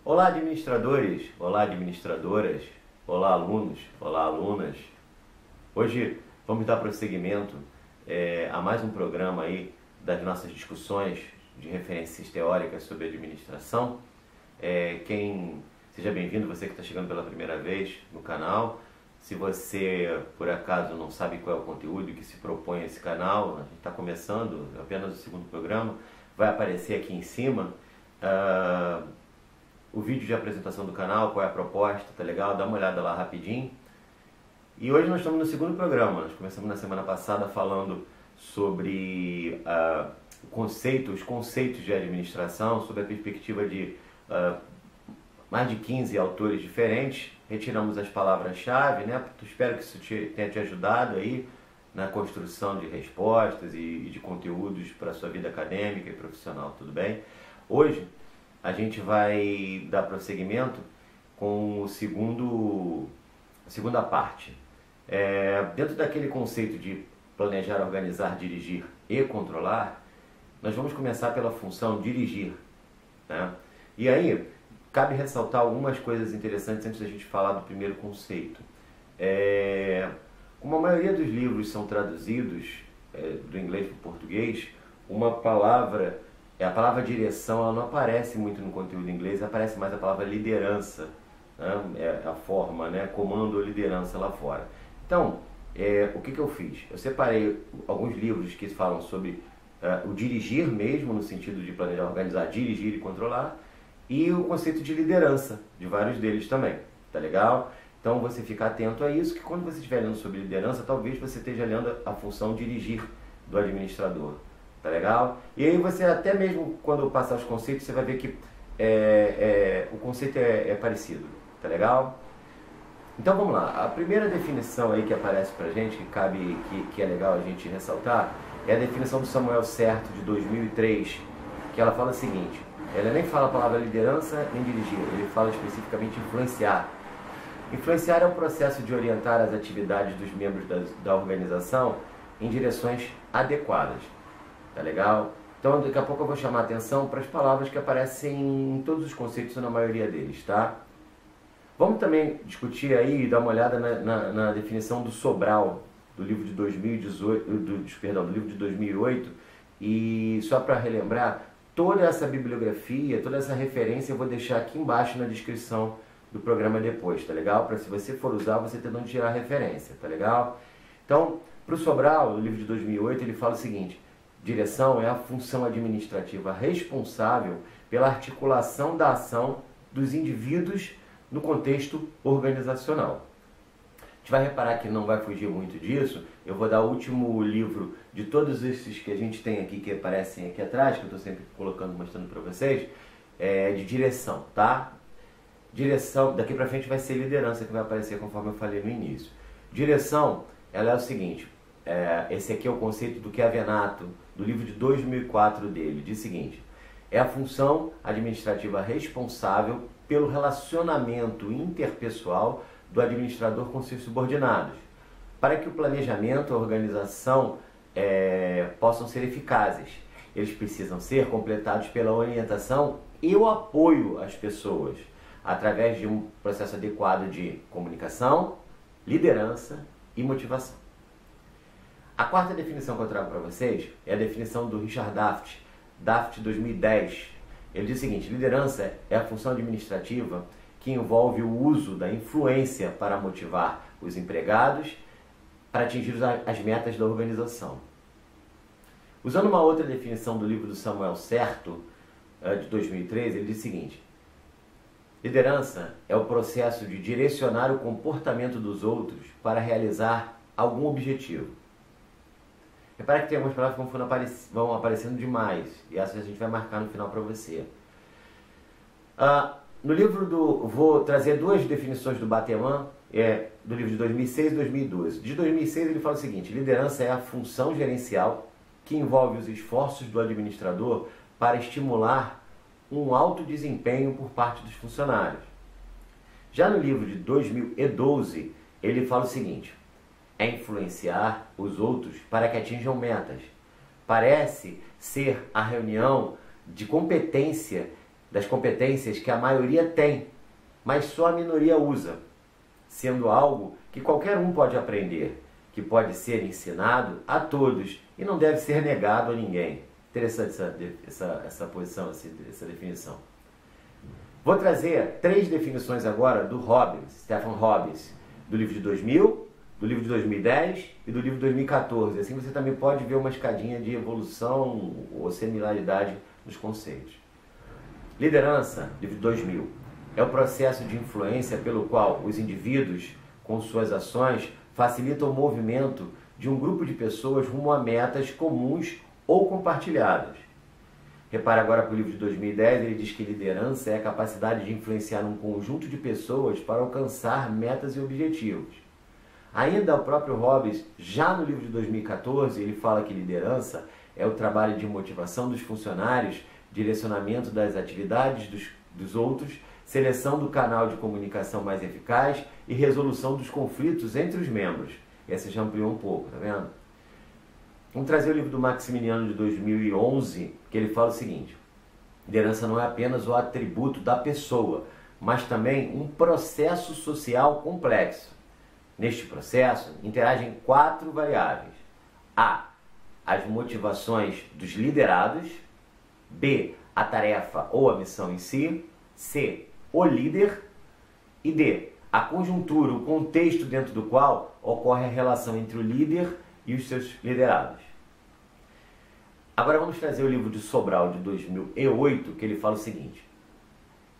Olá, administradores! Olá, administradoras! Olá, alunos! Olá, alunas! Hoje vamos dar prosseguimento a mais um programa aí das nossas discussões de referências teóricas sobre administração. Seja bem-vindo, você que está chegando pela primeira vez no canal. Se você, por acaso, não sabe qual é o conteúdo que se propõe a esse canal, a gente está começando, é apenas o segundo programa, vai aparecer aqui em cima o vídeo de apresentação do canal, qual é a proposta, tá legal? Dá uma olhada lá rapidinho. E hoje nós estamos no segundo programa. Nós começamos na semana passada falando sobre os conceitos de administração, sob a perspectiva de mais de 15 autores diferentes. Retiramos as palavras-chave, né? Espero que isso tenha te ajudado aí na construção de respostas e de conteúdos para a sua vida acadêmica e profissional, tudo bem? Hoje a gente vai dar prosseguimento com a segunda parte. Dentro daquele conceito de planejar, organizar, dirigir e controlar, nós vamos começar pela função dirigir, né? E aí, cabe ressaltar algumas coisas interessantes antes da gente falar do primeiro conceito. Como a maioria dos livros são traduzidos do inglês para o português, a palavra direção ela não aparece muito no conteúdo em inglês, aparece mais a palavra liderança, né? É a forma, né? Comando ou liderança lá fora. Então, o que eu fiz? Eu separei alguns livros que falam sobre o dirigir mesmo, no sentido de planejar, organizar, dirigir e controlar, e o conceito de liderança, de vários deles também, tá legal? Então você fica atento a isso, que quando você estiver lendo sobre liderança, talvez você esteja lendo a função dirigir do administrador, tá legal? E aí você até mesmo quando passar os conceitos, você vai ver que o conceito é parecido, tá legal? Então vamos lá, a primeira definição aí que aparece pra gente, que é legal a gente ressaltar, é a definição do Samuel Certo de 2003, que ela fala o seguinte: ela nem fala a palavra liderança nem dirigir, ele fala especificamente influenciar. Influenciar é o processo de orientar as atividades dos membros da organização em direções adequadas. Tá legal? Então daqui a pouco eu vou chamar a atenção para as palavras que aparecem em todos os conceitos ou na maioria deles, tá? Vamos também discutir aí e dar uma olhada na definição do Sobral, do livro de 2018, do livro de 2008, e só para relembrar, toda essa bibliografia, toda essa referência eu vou deixar aqui embaixo na descrição do programa depois, tá legal? Para se você for usar, você ter de onde tirar a referência, tá legal? Então, para o Sobral, no livro de 2008, ele fala o seguinte: direção é a função administrativa responsável pela articulação da ação dos indivíduos no contexto organizacional. A gente vai reparar que não vai fugir muito disso. Eu vou dar o último livro de todos esses que a gente tem aqui, que aparecem aqui atrás, que eu estou sempre colocando, mostrando para vocês, de direção, tá? Direção, daqui para frente vai ser liderança que vai aparecer conforme eu falei no início. Direção, ela é o seguinte, esse aqui é o conceito do Chiavenato, do livro de 2004 dele, diz o seguinte: é a função administrativa responsável pelo relacionamento interpessoal do administrador com seus subordinados, para que o planejamento e a organização possam ser eficazes. Eles precisam ser completados pela orientação e o apoio às pessoas, através de um processo adequado de comunicação, liderança e motivação. A quarta definição que eu trago para vocês é a definição do Richard Daft 2010. Ele diz o seguinte: liderança é a função administrativa que envolve o uso da influência para motivar os empregados para atingir as metas da organização. Usando uma outra definição do livro do Samuel Certo, de 2013, ele diz o seguinte: liderança é o processo de direcionar o comportamento dos outros para realizar algum objetivo. Repara que tem algumas palavras que vão aparecendo demais, e essas a gente vai marcar no final para você. No livro vou trazer duas definições do Bateman, do livro de 2006 e 2012. De 2006 ele fala o seguinte: liderança é a função gerencial que envolve os esforços do administrador para estimular um alto desempenho por parte dos funcionários. Já no livro de 2012 ele fala o seguinte: é influenciar os outros para que atinjam metas. Parece ser a reunião de competência das competências que a maioria tem, mas só a minoria usa, sendo algo que qualquer um pode aprender, que pode ser ensinado a todos e não deve ser negado a ninguém. Interessante essa posição, essa definição. Vou trazer 3 definições agora do Hobbes, Stephen Hobbes, do livro de 2000, do livro de 2010 e do livro de 2014. Assim você também pode ver uma escadinha de evolução ou similaridade nos conceitos. Liderança, livro de 2000, é o processo de influência pelo qual os indivíduos, com suas ações, facilitam o movimento de um grupo de pessoas rumo a metas comuns ou compartilhadas. Repare agora para o livro de 2010, ele diz que liderança é a capacidade de influenciar um conjunto de pessoas para alcançar metas e objetivos. Ainda o próprio Hobbes, já no livro de 2014, ele fala que liderança é o trabalho de motivação dos funcionários, direcionamento das atividades dos outros, seleção do canal de comunicação mais eficaz e resolução dos conflitos entre os membros. Essa já ampliou um pouco, tá vendo? Vamos trazer o livro do Maximiliano de 2011, que ele fala o seguinte: liderança não é apenas o atributo da pessoa, mas também um processo social complexo. Neste processo, interagem 4 variáveis. A. As motivações dos liderados. B. A tarefa ou a missão em si. C. O líder. E D. A conjuntura, o contexto dentro do qual ocorre a relação entre o líder e os seus liderados. Agora vamos trazer o livro de Sobral de 2008, que ele fala o seguinte: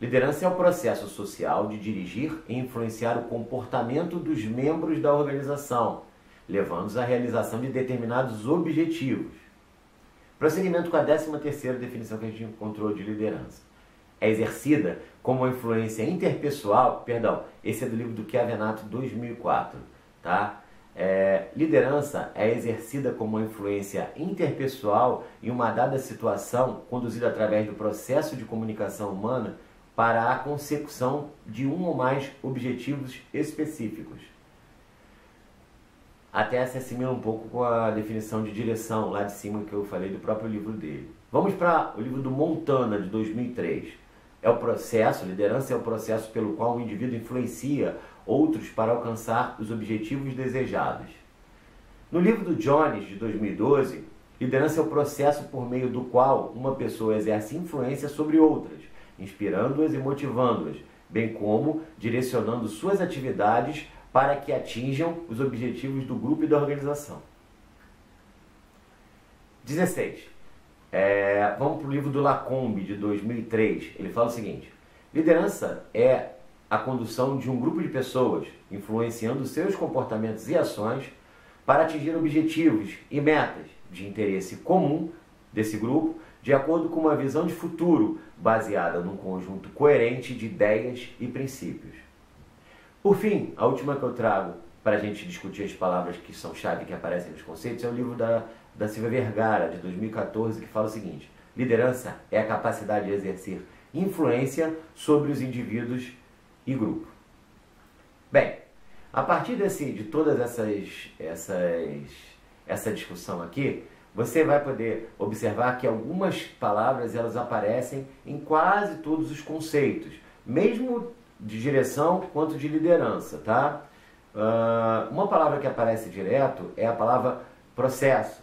liderança é o processo social de dirigir e influenciar o comportamento dos membros da organização, levando-os à realização de determinados objetivos. Prosseguimento com a 13ª definição que a gente encontrou de liderança. É exercida como uma influência interpessoal, esse é do livro do Chiavenato 2004, tá? Liderança é exercida como uma influência interpessoal em uma dada situação conduzida através do processo de comunicação humana para a consecução de um ou mais objetivos específicos. Até se assimila um pouco com a definição de direção lá de cima que eu falei do próprio livro dele. Vamos para o livro do Montana de 2003. Liderança é o processo pelo qual o indivíduo influencia outros para alcançar os objetivos desejados. No livro do Jones, de 2012, liderança é o processo por meio do qual uma pessoa exerce influência sobre outras, inspirando-as e motivando-as, bem como direcionando suas atividades para que atinjam os objetivos do grupo e da organização. 16. Vamos para o livro do Lacombe, de 2003. Ele fala o seguinte: liderança é a condução de um grupo de pessoas, influenciando seus comportamentos e ações para atingir objetivos e metas de interesse comum desse grupo, de acordo com uma visão de futuro baseada num conjunto coerente de ideias e princípios. Por fim, a última que eu trago para a gente discutir as palavras que são chave que aparecem nos conceitos é o livro da Silvia Vergara, de 2014, que fala o seguinte: liderança é a capacidade de exercer influência sobre os indivíduos e grupo. Bem, a partir de todas essa discussão aqui, você vai poder observar que algumas palavras elas aparecem em quase todos os conceitos, mesmo de direção quanto de liderança, tá? Uma palavra que aparece direto é a palavra processo.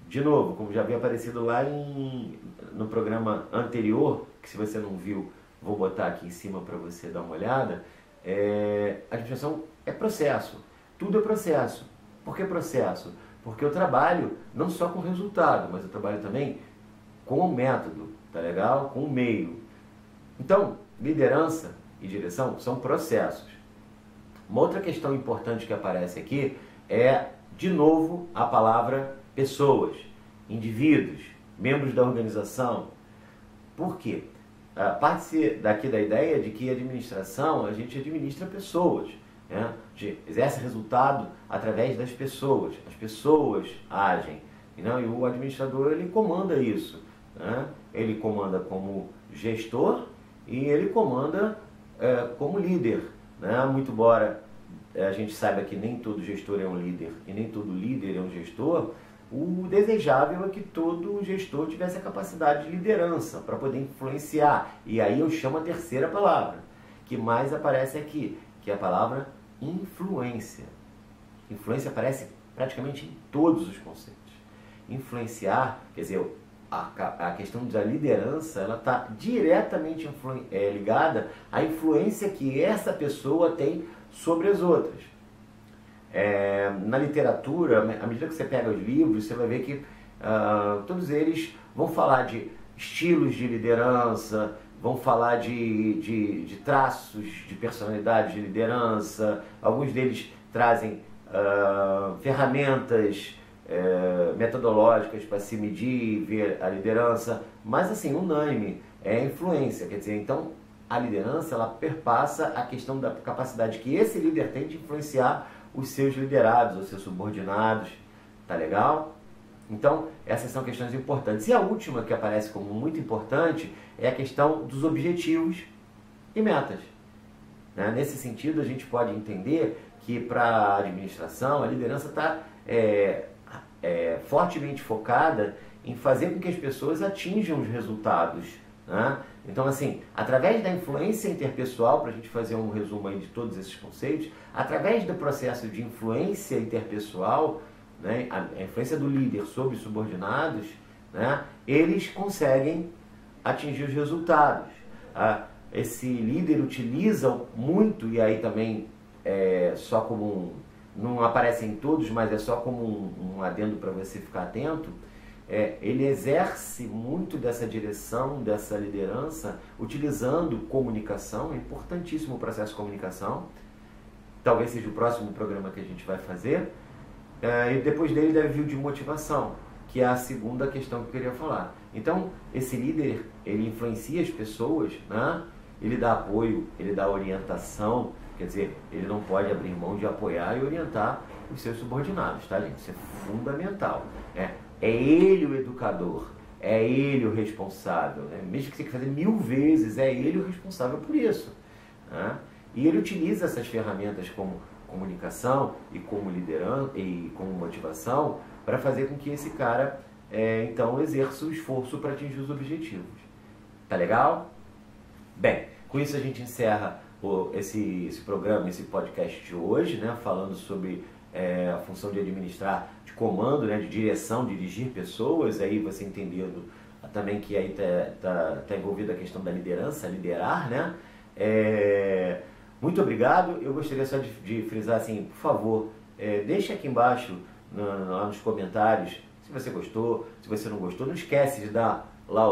De novo, como já havia aparecido lá no programa anterior, que se você não viu, vou botar aqui em cima para você dar uma olhada, a administração é processo. Tudo é processo. Por que processo? Porque eu trabalho não só com resultado, mas eu trabalho também com o método, tá legal? Com o meio. Então, liderança e direção são processos. Uma outra questão importante que aparece aqui é, de novo, a palavra pessoas, indivíduos, membros da organização. Por quê? Parte-se daqui da ideia de que a administração, a gente administra pessoas, né? A gente exerce resultado através das pessoas. As pessoas agem, né? E o administrador, ele comanda isso, né? Ele comanda como gestor e ele comanda como líder, né? Muito embora a gente saiba que nem todo gestor é um líder e nem todo líder é um gestor, O desejável é que todo gestor tivesse a capacidade de liderança para poder influenciar. E aí eu chamo a terceira palavra, que mais aparece aqui, que é a palavra influência. Influência aparece praticamente em todos os conceitos. Influenciar, quer dizer, a questão da liderança, ela está diretamente ligada à influência que essa pessoa tem sobre as outras. Na literatura, à medida que você pega os livros, você vai ver que todos eles vão falar de estilos de liderança, vão falar de traços de personalidade de liderança, alguns deles trazem ferramentas metodológicas para se medir e ver a liderança, mas assim, unânime, é a influência, quer dizer, então a liderança ela perpassa a questão da capacidade que esse líder tem de influenciar os seus liderados, os seus subordinados, tá legal? Então, essas são questões importantes. E a última que aparece como muito importante é a questão dos objetivos e metas. Né? Nesse sentido, a gente pode entender que para a administração, a liderança está fortemente focada em fazer com que as pessoas atinjam os resultados. Né? Então, assim, através da influência interpessoal, para a gente fazer um resumo aí de todos esses conceitos, através do processo de influência interpessoal, né, a influência do líder sobre os subordinados, né, eles conseguem atingir os resultados. Esse líder utiliza muito, e aí também só como não aparece em todos, mas é só como um adendo para você ficar atento, ele exerce muito dessa direção, dessa liderança, utilizando comunicação, é importantíssimo o processo de comunicação, talvez seja o próximo programa que a gente vai fazer, e depois dele deve vir o de motivação, que é a segunda questão que eu queria falar. Então, esse líder, ele influencia as pessoas, né? Ele dá apoio, ele dá orientação, quer dizer, ele não pode abrir mão de apoiar e orientar os seus subordinados, tá, gente? Isso é fundamental. É ele o educador, é ele o responsável, né? Mesmo que você tenha que fazer 1000 vezes, é ele o responsável por isso. Né? E ele utiliza essas ferramentas como comunicação e como liderança e como motivação para fazer com que esse cara, então, exerça o esforço para atingir os objetivos. Tá legal? Bem, com isso a gente encerra esse programa, esse podcast de hoje, né? Falando sobre a função de administrar, de comando, né? De direção, dirigir pessoas, aí você entendendo também que aí tá envolvida a questão da liderança, liderar, né? Muito obrigado. Eu gostaria só de frisar assim, por favor, deixe aqui embaixo, lá nos comentários, se você gostou, se você não gostou. Não esquece de dar lá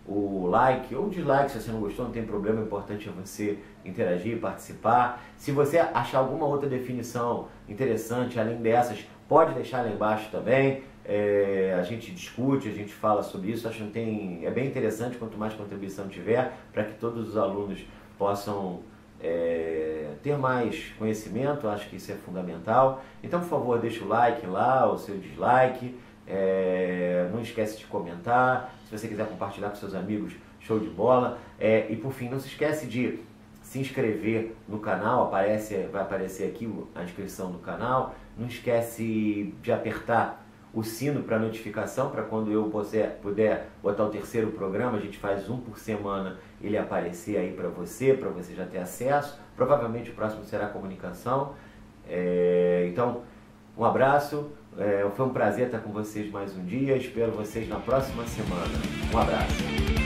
o like ou dislike se você não gostou, não tem problema, o importante é você interagir, participar. Se você achar alguma outra definição interessante, além dessas, pode deixar lá embaixo também. A gente discute, a gente fala sobre isso, acho que é bem interessante quanto mais contribuição tiver, para que todos os alunos possam ter mais conhecimento, acho que isso é fundamental. Então, por favor, deixa o like lá, o seu dislike, não esquece de comentar, se você quiser compartilhar com seus amigos, show de bola. E por fim, não se esquece de se inscrever no canal, vai aparecer aqui a inscrição no canal. Não esquece de apertar o sino para notificação, para quando eu puder botar o terceiro programa, a gente faz um por semana, ele aparecer aí para você já ter acesso. Provavelmente o próximo será comunicação. Então, um abraço, foi um prazer estar com vocês mais um dia, espero vocês na próxima semana. Um abraço.